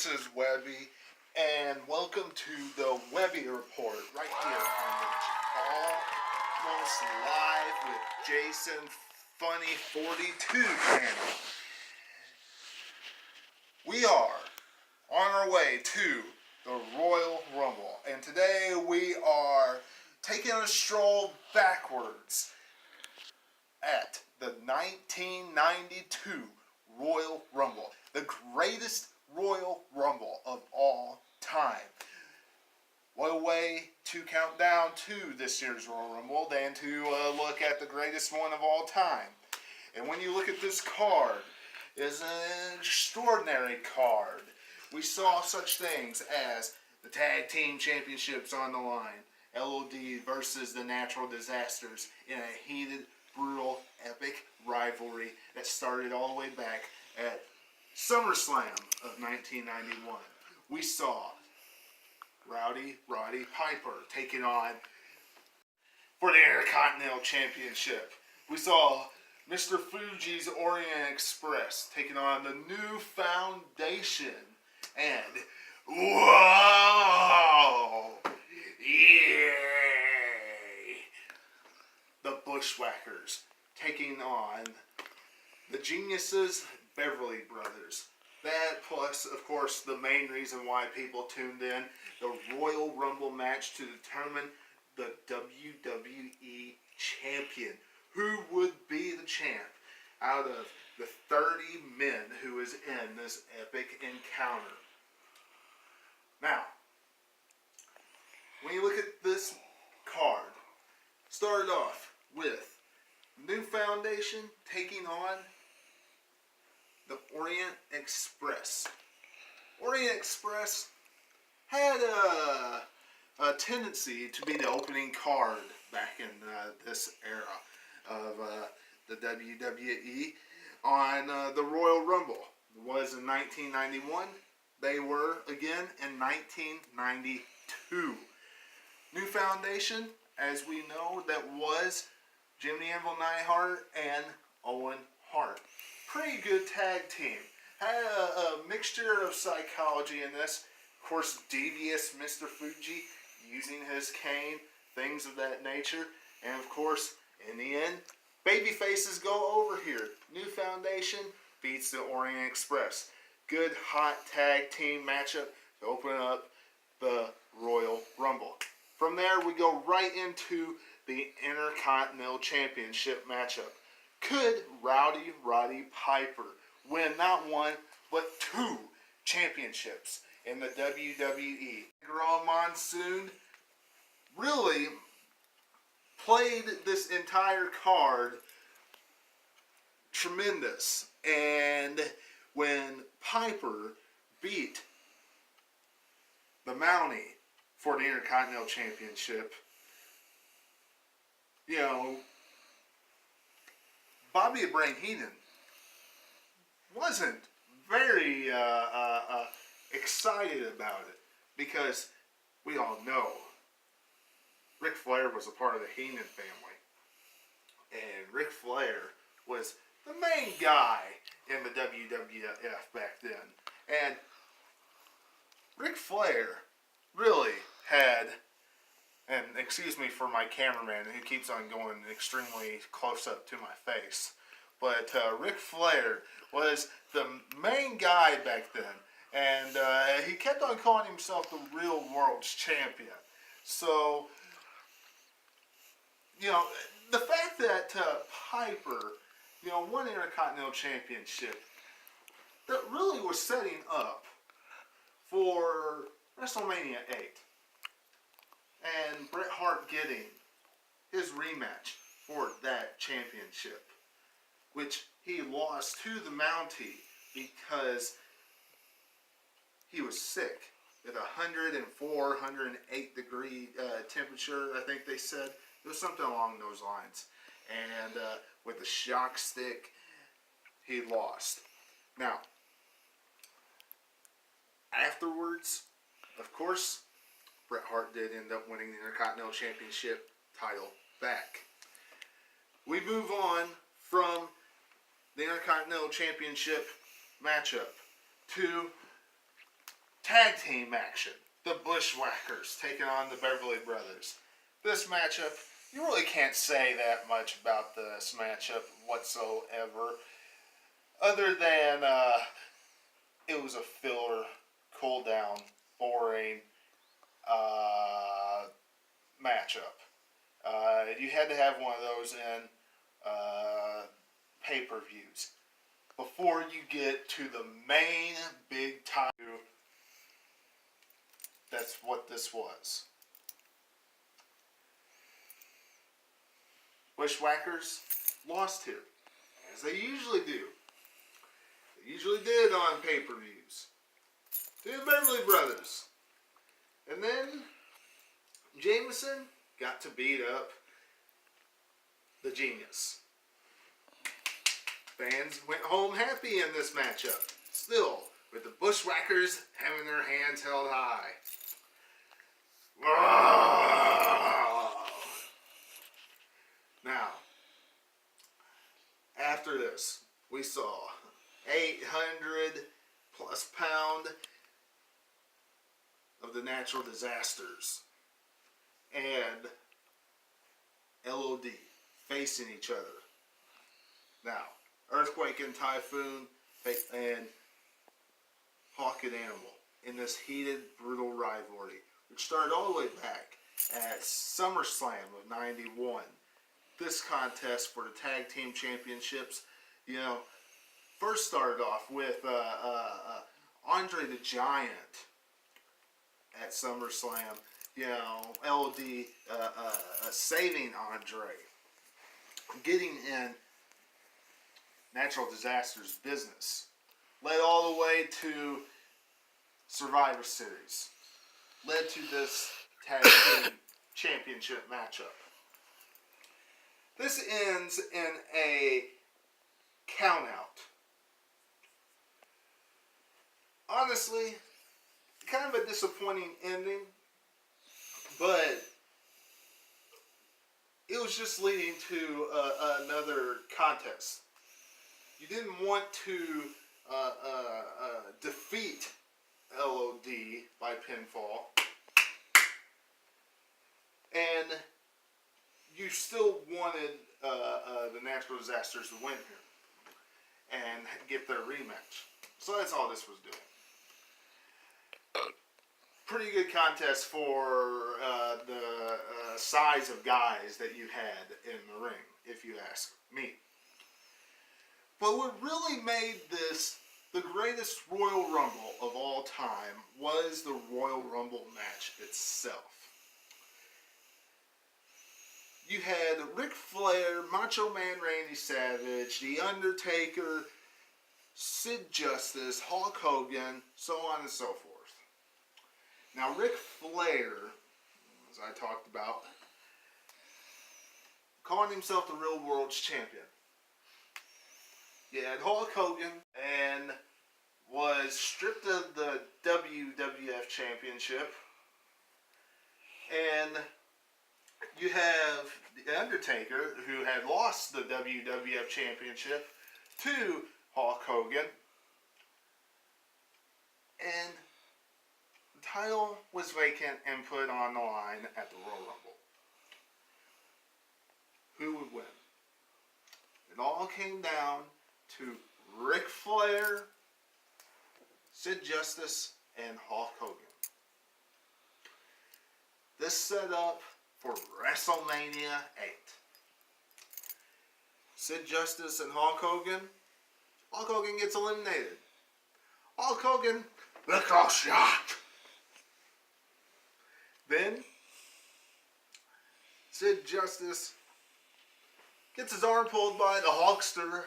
this is Webby, and welcome to the Webby Report right here on the Almost Live with Jason Funny 42 channel. We are on our way to the Royal Rumble, and today we are taking a stroll backwards at the 1992 Royal Rumble, the greatest Royal Rumble of all time. What a way to count down to this year's Royal Rumble than to look at the greatest one of all time. And when you look at this card, it's an extraordinary card. We saw such things as the Tag Team Championships on the line, LOD versus the Natural Disasters in a heated, brutal, epic rivalry that started all the way back at SummerSlam of 1991. We saw Rowdy Roddy Piper taking on for the Intercontinental Championship. We saw Mr. Fuji's Orient Express taking on the New Foundation. And whoa! Yay! The Bushwhackers taking on the Geniuses Beverly Brothers. That plus, of course, the main reason why people tuned in, the Royal Rumble match to determine the WWE Champion. Who would be the champ out of the 30 men who is in this epic encounter? Now, when you look at this card, started off with New Foundation taking on the Orient Express. Orient Express had a tendency to be the opening card back in this era of the WWE on the Royal Rumble. It was in 1991. They were again in 1992. New Foundation, as we know, that was Jimmy Anvil Neidhart and Owen Hart. Pretty good tag team. Had a mixture of psychology in this. Of course, devious Mr. Fuji using his cane, things of that nature. And of course, in the end, baby faces go over here. New Foundation beats the Orient Express. Good hot tag team matchup to open up the Royal Rumble. From there, we go right into the Intercontinental Championship matchup. Could Rowdy Roddy Piper win not one, but two championships in the WWE? Gorilla Monsoon really played this entire card tremendous. And when Piper beat the Mountie for the Intercontinental Championship, you know, Bobby the Brain Heenan wasn't very excited about it because we all know Ric Flair was a part of the Heenan family. And Ric Flair was the main guy in the WWF back then. And Ric Flair really had, and excuse me for my cameraman who keeps on going extremely close up to my face, but Ric Flair was the main guy back then, and he kept on calling himself the real world's champion. So, you know, the fact that Piper, you know, won the Intercontinental Championship, that really was setting up for WrestleMania 8. And Bret Hart getting his rematch for that championship, which he lost to the Mountie because he was sick at 104, 108 degree temperature, I think they said. It was something along those lines. And with the shock stick, he lost. Now, afterwards, of course, Bret Hart did end up winning the Intercontinental Championship title back. We move on from the Intercontinental Championship matchup to Tag team action. The Bushwhackers taking on the Beverly Brothers. This matchup, you really can't say that much about this matchup whatsoever. Other than it was a filler, cool down, boring matchup. You had to have one of those in pay-per-views before you get to the main big time. That's what this was. Bushwhackers lost here, as they usually do. They usually did on pay-per-views. To the Beverly Brothers. And then Jameson got to beat up the Genius. Fans went home happy in this matchup. Still, with the Bushwhackers having their hands held high. Now, after this, we saw 800 plus pound of the Natural Disasters and LOD facing each other. Now, Earthquake and Typhoon and Hawk and Animal in this heated, brutal rivalry, which started all the way back at SummerSlam of '91. This contest for the Tag Team Championships, first started off with Andre the Giant at SummerSlam. LOD saving Andre, getting in Natural Disasters business, led all the way to Survivor Series, led to this Tag Team Championship matchup. This ends in a countout. Honestly, kind of a disappointing ending, but it was just leading to another contest. You didn't want to defeat LOD by pinfall, and you still wanted the Natural Disasters to win here and get their rematch. So that's all this was doing. Pretty good contest for the size of guys that you had in the ring, if you ask me. But what really made this the greatest Royal Rumble of all time was the Royal Rumble match itself. You had Ric Flair, Macho Man Randy Savage, The Undertaker, Sid Justice, Hulk Hogan, so on and so forth. Now, Ric Flair, as I talked about, calling himself the real world's champion. You had Hulk Hogan and was stripped of the WWF Championship. And you have The Undertaker, who had lost the WWF Championship to Hulk Hogan. And the title was vacant and put on the line at the Royal Rumble. Who would win? It all came down to Ric Flair, Sid Justice, and Hulk Hogan. This set up for WrestleMania 8. Sid Justice and Hulk Hogan. Hulk Hogan gets eliminated. Hulk Hogan, the cross shot. Then, Sid Justice gets his arm pulled by the Hulkster.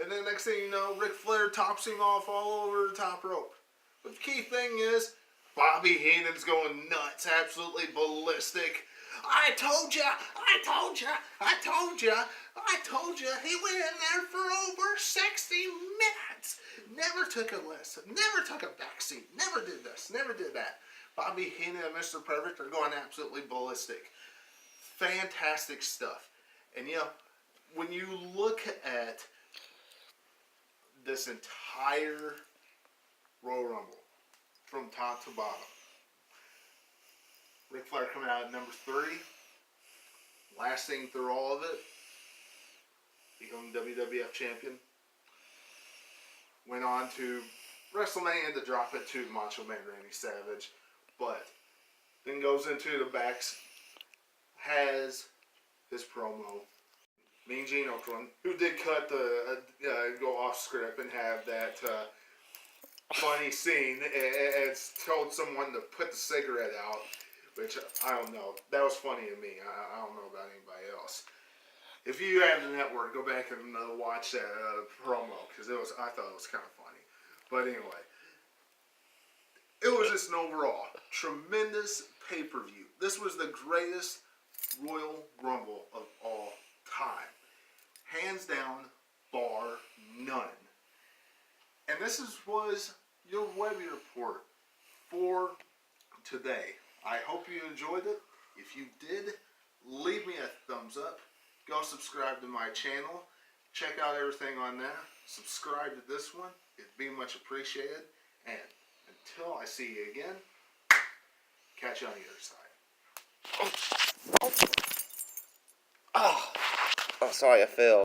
And then next thing you know, Ric Flair tops him off all over the top rope. But the key thing is, Bobby Heenan's going nuts, absolutely ballistic. I told ya, I told ya, I told ya, I told ya. He went in there for over 60 minutes. Never took a lesson, never took a backseat, never did this, never did that. Bobby Heenan and Mr. Perfect are going absolutely ballistic. Fantastic stuff. And when you look at this entire Royal Rumble, from top to bottom. Ric Flair coming out at number 3, lasting through all of it, becoming WWF champion. Went on to WrestleMania to drop it to Macho Man Randy Savage, but then goes into the backs, has his promo. Mean Gene Okerlund, who did cut the go off script and have that funny scene, and told someone to put the cigarette out, which I don't know. That was funny to me. I don't know about anybody else. If you have the network, go back and watch that promo, because I thought it was kind of funny. But anyway, it was just an overall tremendous pay-per-view. This was the greatest Royal Rumble of all time. Hands down, bar none. And this was your Webby Report for today. I hope you enjoyed it. If you did, leave me a thumbs up. Go subscribe to my channel. Check out everything on there. Subscribe to this one. It'd be much appreciated. And until I see you again, catch you on the other side. Oh, sorry, I fell.